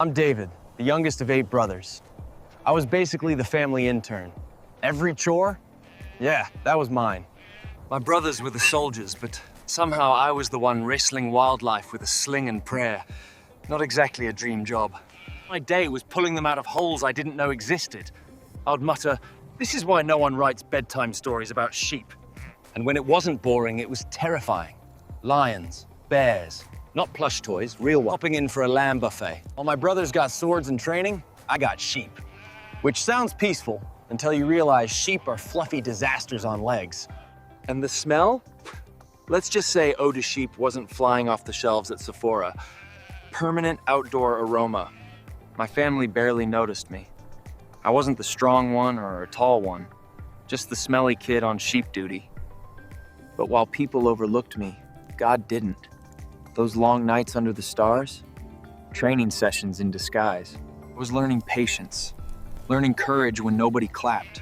I'm David, the youngest of 8 brothers. I was basically the family intern. Every chore? Yeah, that was mine. My brothers were the soldiers, but somehow I was the one wrestling wildlife with a sling and prayer. Not exactly a dream job. My day was pulling them out of holes I didn't know existed. I would mutter, "This is why no one writes bedtime stories about sheep." And when it wasn't boring, it was terrifying. Lions, bears, not plush toys, real ones. Hopping in for a lamb buffet. While my brothers got swords and training, I got sheep. Which sounds peaceful until you realize sheep are fluffy disasters on legs. And the smell? Let's just say Eau de Sheep wasn't flying off the shelves at Sephora. Permanent outdoor aroma. My family barely noticed me. I wasn't the strong one or a tall one, just the smelly kid on sheep duty. But while people overlooked me, God didn't. Those long nights under the stars, training sessions in disguise. I was learning patience, learning courage when nobody clapped,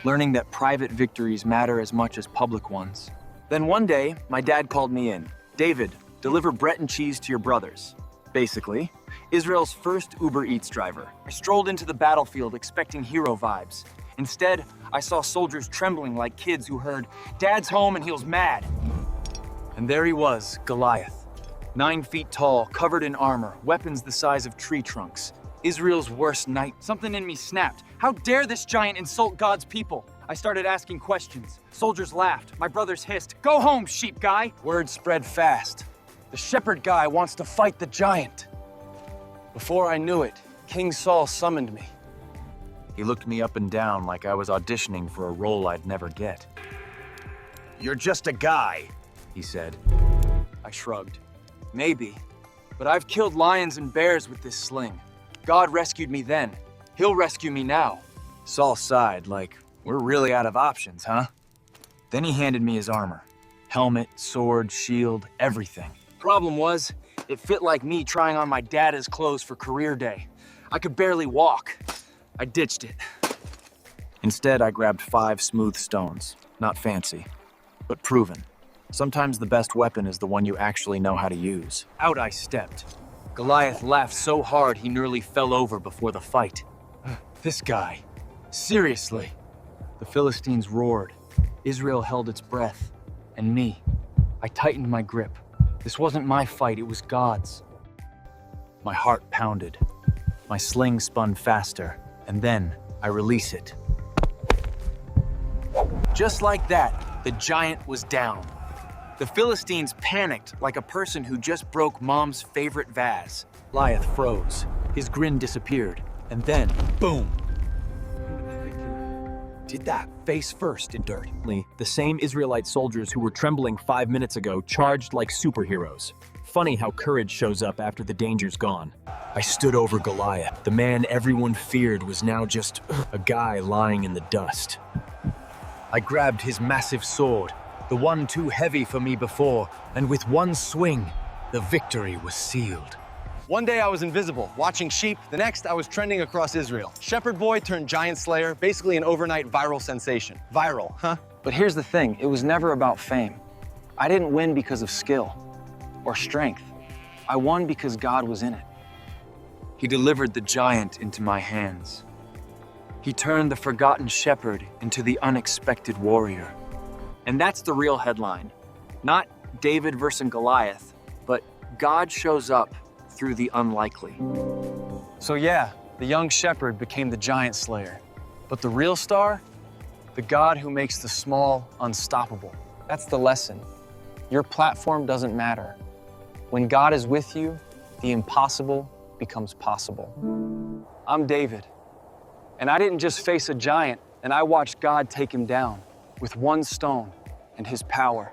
learning that private victories matter as much as public ones. Then one day, my dad called me in. "David, deliver bread and cheese to your brothers." Basically, Israel's first Uber Eats driver. I strolled into the battlefield expecting hero vibes. Instead, I saw soldiers trembling like kids who heard, "Dad's home and he was mad." And there he was, Goliath. 9 feet tall, covered in armor, weapons the size of tree trunks. Israel's worst night. Something in me snapped. How dare this giant insult God's people? I started asking questions. Soldiers laughed. My brothers hissed, "Go home, sheep guy!" Word spread fast. The shepherd guy wants to fight the giant. Before I knew it, King Saul summoned me. He looked me up and down like I was auditioning for a role I'd never get. "You're just a guy," he said. I shrugged. "Maybe, but I've killed lions and bears with this sling. God rescued me then. He'll rescue me now." Saul sighed like, "We're really out of options, huh?" Then he handed me his armor. Helmet, sword, shield, everything. Problem was, it fit like me trying on my dad's clothes for career day. I could barely walk. I ditched it. Instead, I grabbed 5 smooth stones. Not fancy, but proven. Sometimes the best weapon is the one you actually know how to use. Out I stepped. Goliath laughed so hard he nearly fell over before the fight. This guy. Seriously. The Philistines roared. Israel held its breath. And me. I tightened my grip. This wasn't my fight, it was God's. My heart pounded. My sling spun faster. And then I release it. Just like that, the giant was down. The Philistines panicked like a person who just broke mom's favorite vase. Goliath froze. His grin disappeared. And then, boom! Did that face first in dirt. The same Israelite soldiers who were trembling 5 minutes ago charged like superheroes. Funny how courage shows up after the danger's gone. I stood over Goliath. The man everyone feared was now just a guy lying in the dust. I grabbed his massive sword, the one too heavy for me before, and with one swing, the victory was sealed. One day I was invisible, watching sheep. The next, I was trending across Israel. Shepherd boy turned giant slayer, basically an overnight viral sensation. Viral, huh? But here's the thing, it was never about fame. I didn't win because of skill or strength. I won because God was in it. He delivered the giant into my hands. He turned the forgotten shepherd into the unexpected warrior. And that's the real headline. Not David versus Goliath, but God shows up through the unlikely. So yeah, the young shepherd became the giant slayer. But the real star? The God who makes the small unstoppable. That's the lesson. Your platform doesn't matter. When God is with you, the impossible becomes possible. I'm David, and I didn't just face a giant, and I watched God take him down with one stone and his power.